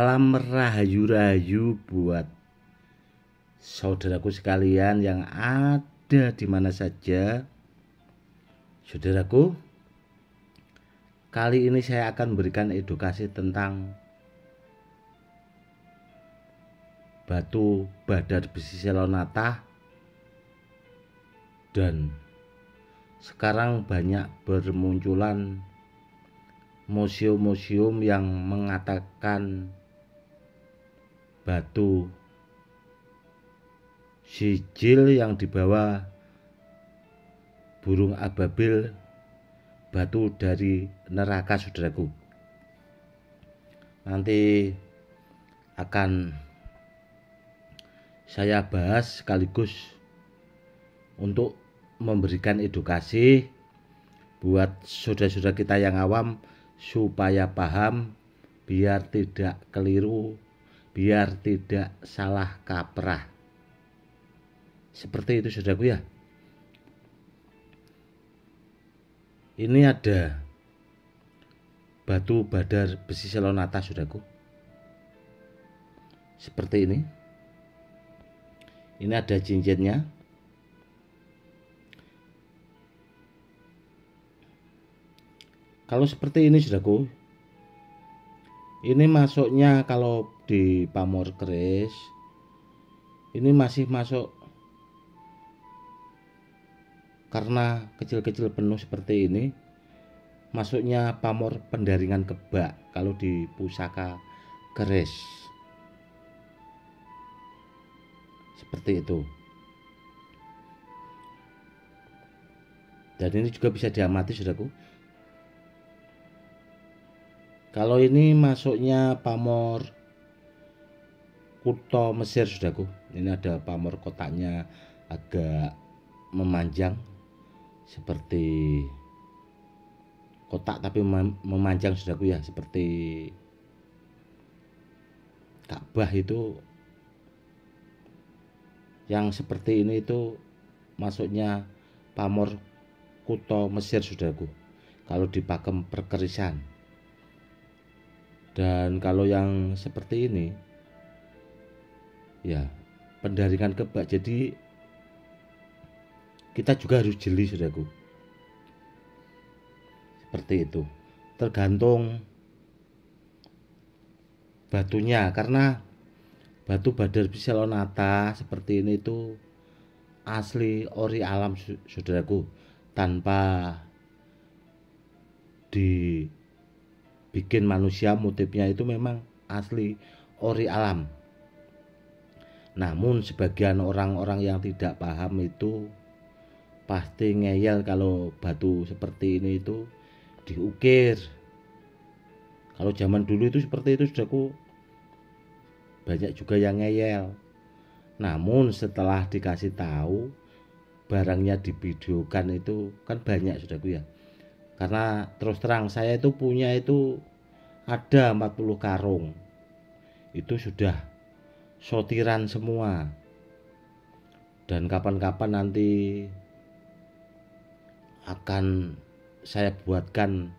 Salam rahayu-rahayu buat saudaraku sekalian yang ada di mana saja. Saudaraku, kali ini saya akan memberikan edukasi tentang batu badar besi selonata, dan sekarang banyak bermunculan museum-museum yang mengatakan batu sijil yang dibawa burung ababil, batu dari neraka, saudaraku. Nanti akan saya bahas sekaligus untuk memberikan edukasi buat saudara-saudara kita yang awam supaya paham, biar tidak keliru, biar tidak salah kaprah. Seperti itu, saudaraku ya. Ini ada batu badar besi selonata, saudaraku. Seperti ini. Ini ada cincinnya. Kalau seperti ini, saudaraku, ini masuknya kalau di pamor keris, ini masih masuk karena kecil-kecil penuh seperti ini. Masuknya pamor pendaringan kebak kalau di pusaka keris. Seperti itu. Dan ini juga bisa diamati, saudaraku. Kalau ini masuknya pamor Kuto Mesir, saudaraku. Ini ada pamor kotaknya agak memanjang seperti kotak tapi memanjang, saudaraku ya, seperti Ka'bah itu. Yang seperti ini itu masuknya pamor Kuto Mesir, saudaraku, kalau di pakem perkerisan. Dan kalau yang seperti ini ya pendaringan kebak. Jadi kita juga harus jeli, saudaraku. Seperti itu. Tergantung batunya, karena batu badar besi selonata seperti ini itu asli ori alam, saudaraku, tanpa dibikin manusia. Motifnya itu memang asli ori alam. Namun sebagian orang-orang yang tidak paham itu pasti ngeyel kalau batu seperti ini itu diukir. Kalau zaman dulu itu seperti itu, saudaraku, banyak juga yang ngeyel. Namun setelah dikasih tahu, barangnya divideokan, itu kan banyak, saudaraku ya. Karena terus terang saya itu punya itu ada 40 karung. Itu sudah sortiran semua. Dan kapan-kapan nanti akan saya buatkan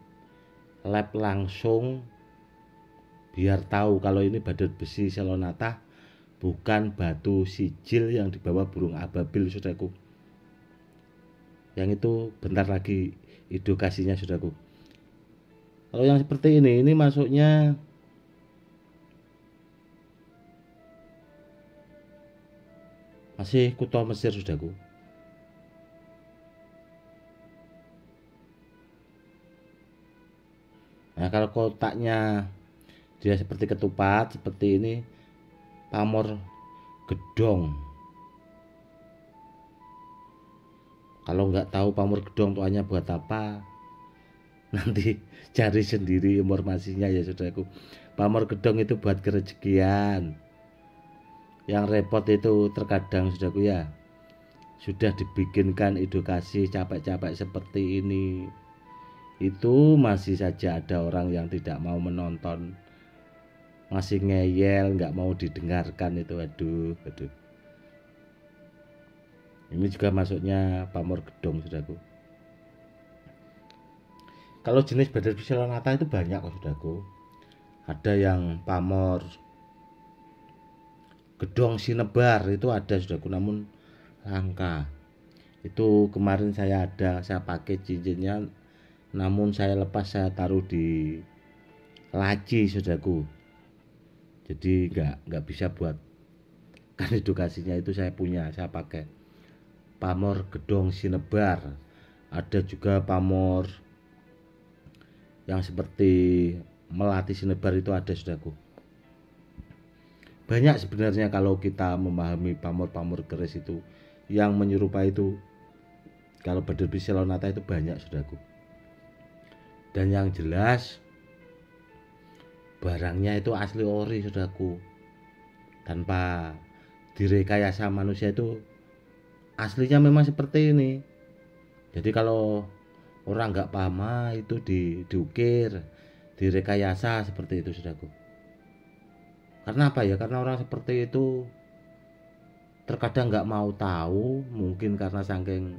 lab langsung biar tahu kalau ini badar besi selonata, bukan batu sijil yang dibawa burung ababil, saudaraku. Yang itu bentar lagi edukasinya, saudaraku. Kalau yang seperti ini masuknya masih Kuto Mesir, saudaraku. Nah, kalau kotaknya dia seperti ketupat seperti ini, pamor gedong. Kalau nggak tahu pamor gedong tuanya buat apa, nanti cari sendiri informasinya ya, saudaraku. Pamor gedong itu buat kerejekian. Yang repot itu terkadang, saudaraku ya, sudah dibikinkan edukasi capek-capek seperti ini, itu masih saja ada orang yang tidak mau menonton, masih ngeyel, nggak mau didengarkan. Itu aduh. Ini juga masuknya pamor gedong, saudaraku. Kalau jenis badar besi selonata itu banyak kok, saudaraku. ada yang pamor gedong sinebar itu ada saudaraku, namun langka. Itu kemarin saya pakai cincinnya, namun saya lepas, saya taruh di laci saudaraku, jadi nggak bisa buat kan edukasinya. Itu saya pakai pamor gedong sinebar. Ada juga pamor yang seperti melati sinebar, itu ada saudaraku. Banyak sebenarnya kalau kita memahami pamor-pamor keris itu yang menyerupai itu. Kalau Bader Selonata itu banyak saudaraku. Dan yang jelas barangnya itu asli ori saudaraku, tanpa direkayasa manusia. Itu aslinya memang seperti ini. Jadi kalau orang nggak paham itu diukir, direkayasa seperti itu saudaraku. Karena apa ya? Karena orang seperti itu terkadang nggak mau tahu, mungkin karena saking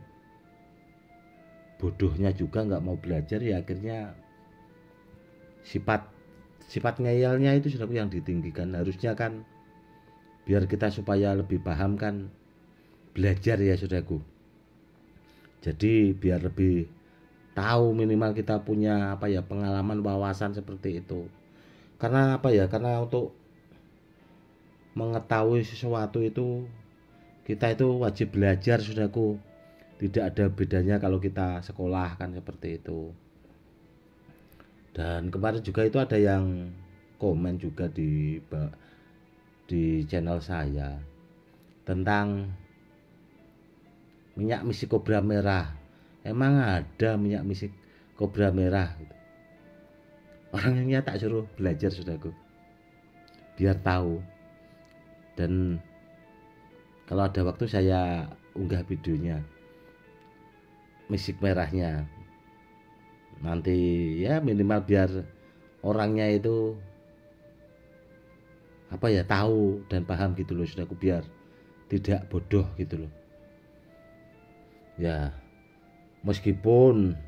bodohnya juga nggak mau belajar, ya akhirnya sifat ngeyelnya itu saudaraku yang ditinggikan. Harusnya kan biar kita supaya lebih paham kan belajar ya saudaraku. Jadi biar lebih tahu, minimal kita punya pengalaman, wawasan seperti itu. Karena karena untuk mengetahui sesuatu itu kita itu wajib belajar saudaraku. Tidak ada bedanya kalau kita sekolah kan seperti itu. Dan kemarin juga itu ada yang komen juga di channel saya tentang minyak misi kobra merah. Emang ada minyak misi kobra merah gitu. Orangnya tak suruh belajar saudaraku, biar tahu. Dan kalau ada waktu saya unggah videonya misik merahnya, nanti ya minimal biar orangnya itu tahu dan paham gitu loh saudaraku, biar tidak bodoh gitu loh ya. Meskipun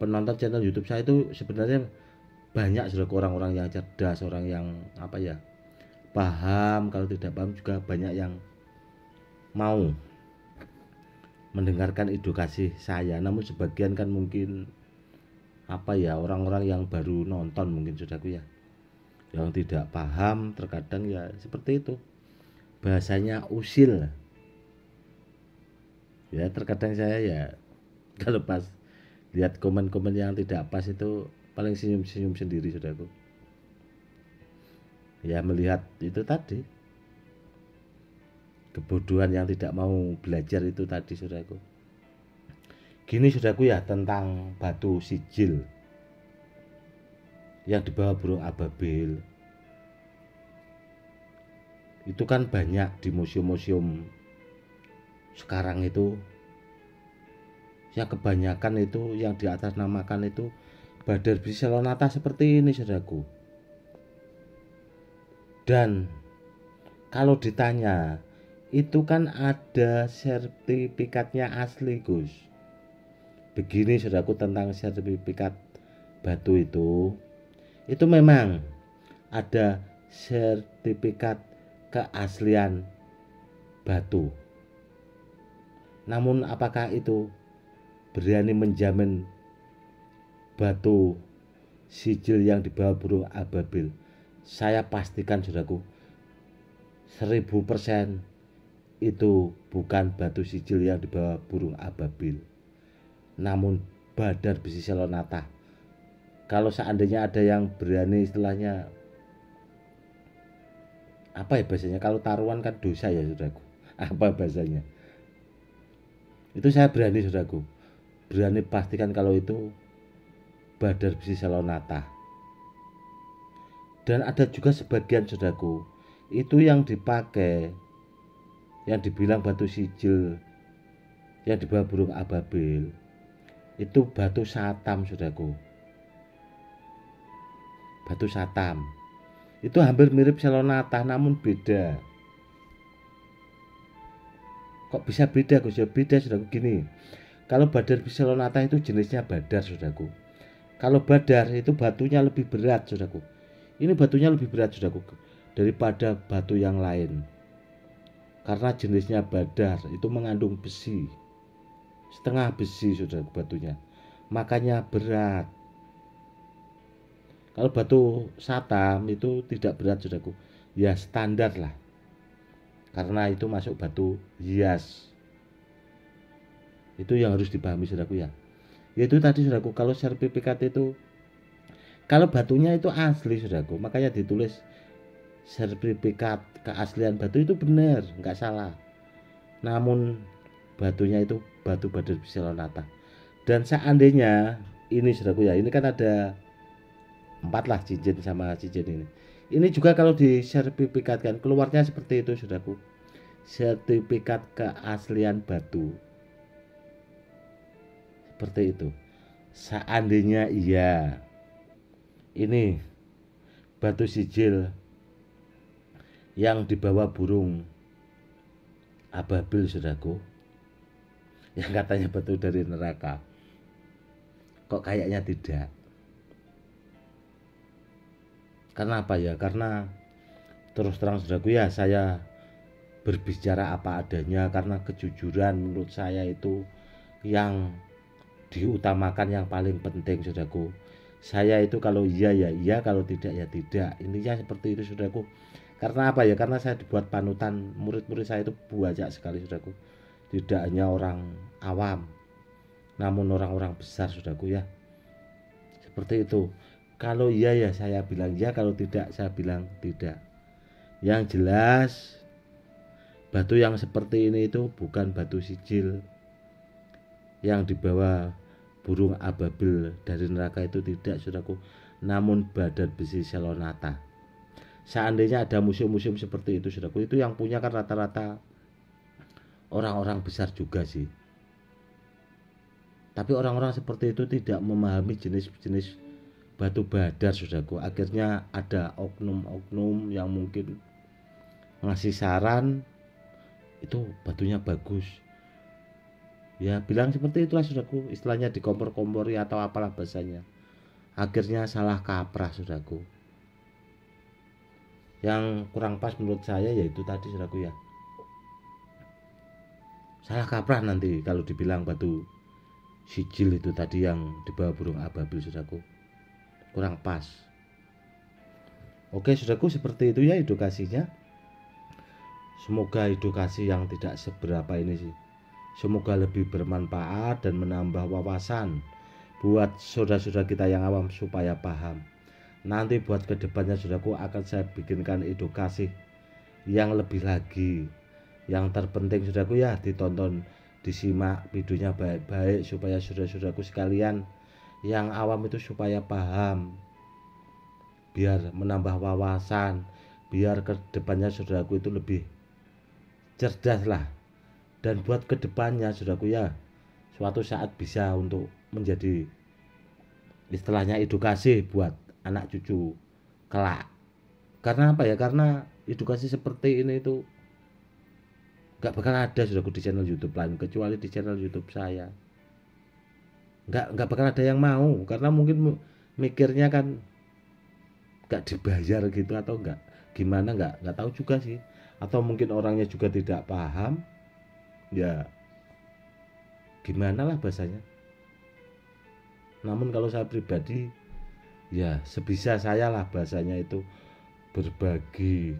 penonton channel YouTube saya itu sebenarnya banyak saudaraku, orang-orang yang cerdas, orang yang paham. Kalau tidak paham juga banyak yang mau mendengarkan edukasi saya. Namun sebagian kan mungkin orang-orang yang baru nonton mungkin saudaraku ya, yang tidak paham, terkadang ya seperti itu, bahasanya usil ya. Terkadang saya ya kalau pas lihat komen-komen yang tidak pas itu paling senyum-senyum sendiri saudaraku, ya melihat itu tadi kebodohan yang tidak mau belajar itu tadi saudaraku. Gini saudaraku ya, tentang batu sijil yang dibawa burung ababil itu kan banyak di museum-museum sekarang itu. Yang kebanyakan itu yang di atas namakan itu Bader Selonata seperti ini saudaraku. Dan kalau ditanya, itu kan ada sertifikatnya asli Gus. Begini saudaraku, tentang sertifikat batu itu memang ada sertifikat keaslian batu. Namun apakah itu berani menjamin batu sijil yang dibawa burung ababil? Saya pastikan saudaraku 1000% itu bukan batu sijil yang dibawa burung ababil, namun Bader Selonata. Kalau seandainya ada yang berani istilahnya bahasanya, kalau taruhan kan dosa ya saudaraku, bahasanya itu, saya berani saudaraku, berani pastikan kalau itu Bader Selonata. Dan ada juga sebagian saudaraku itu yang dipakai, yang dibilang batu sijil yang dibawa burung ababil, itu batu satam saudaraku. Batu satam itu hampir mirip Selonata, namun beda. Kok bisa beda Gus? Ya beda saudaraku, gini. Kalau Bader Selonata itu jenisnya badar saudaraku. Kalau badar itu batunya lebih berat, saudaraku. Ini batunya lebih berat, saudaraku, daripada batu yang lain. Karena jenisnya badar itu mengandung besi. Setengah besi, saudaraku, batunya. Makanya berat. Kalau batu satam itu tidak berat, saudaraku. Ya standar lah. Karena itu masuk batu hias. Itu yang harus dipahami, saudaraku, ya. Yaitu tadi, saudaraku, kalau sertifikat itu, kalau batunya itu asli, saudaraku, makanya ditulis sertifikat keaslian batu itu benar, nggak salah. Namun batunya itu batu badar Bisellonata. Dan seandainya ini, saudaraku, ya, ini kan ada 4 lah cincin sama cincin ini. Ini juga kalau disertifikatkan keluarnya seperti itu, saudaraku. Sertifikat keaslian batu. Seperti itu. Seandainya iya, ini batu sijil yang dibawa burung ababil, saudaraku, yang katanya batu dari neraka, kok kayaknya tidak. Karena apa ya? Karena terus terang, saudaraku, ya, saya berbicara apa adanya, karena kejujuran menurut saya itu yang diutamakan, yang paling penting, saudaraku. Saya itu kalau iya ya iya, kalau tidak ya tidak. Intinya seperti itu, saudaraku. Karena apa ya? Karena saya dibuat panutan, murid-murid saya itu banyak sekali, saudaraku. Tidak hanya orang awam, namun orang-orang besar, saudaraku, ya. Seperti itu. Kalau iya ya saya bilang iya, kalau tidak saya bilang tidak. Yang jelas batu yang seperti ini itu bukan batu sijil yang dibawa burung ababil dari neraka, itu tidak, saudaraku, namun badar Bisellonata. Seandainya ada museum-museum seperti itu, saudaraku, itu yang punya kan rata-rata orang-orang besar juga sih. Tapi orang-orang seperti itu tidak memahami jenis-jenis batu badar, saudaraku. Akhirnya ada oknum-oknum yang mungkin ngasih saran itu batunya bagus, ya bilang seperti itulah, saudaraku, istilahnya dikompor-kompori atau apalah bahasanya. Akhirnya salah kaprah, saudaraku. Yang kurang pas menurut saya yaitu tadi, saudaraku, ya, salah kaprah nanti kalau dibilang batu sijil itu tadi yang dibawa burung ababil, saudaraku, kurang pas. Oke, saudaraku, seperti itu ya edukasinya. Semoga edukasi yang tidak seberapa ini sih, semoga lebih bermanfaat dan menambah wawasan buat saudara-saudara kita yang awam supaya paham. Nanti buat kedepannya, saudaraku, akan saya bikinkan edukasi yang lebih lagi. Yang terpenting, saudaraku, ya, ditonton, disimak videonya baik-baik supaya saudara-saudaraku sekalian yang awam itu supaya paham, biar menambah wawasan, biar kedepannya saudaraku itu lebih cerdas lah. Dan buat kedepannya, saudaraku, ya, suatu saat bisa untuk menjadi istilahnya edukasi buat anak cucu kelak. Karena apa ya? Karena edukasi seperti ini itu gak bakal ada, saudaraku, di channel YouTube lain kecuali di channel YouTube saya. Gak bakal ada yang mau, karena mungkin mikirnya kan gak dibayar gitu atau gak gimana, gak tahu juga sih, atau mungkin orangnya juga tidak paham, ya gimana lah bahasanya. Namun kalau saya pribadi, ya sebisa saya lah bahasanya itu berbagi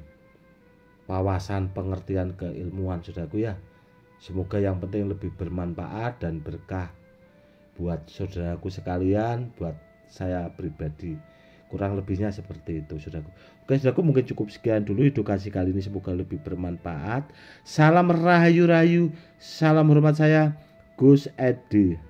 wawasan, pengertian, keilmuan, saudaraku, ya. Semoga yang penting lebih bermanfaat dan berkah buat saudaraku sekalian, buat saya pribadi. Kurang lebihnya seperti itu, saudaraku. Oke, saudaraku, mungkin cukup sekian dulu edukasi kali ini, semoga lebih bermanfaat. Salam rahayu-rahayu, salam hormat, saya Gus Edi.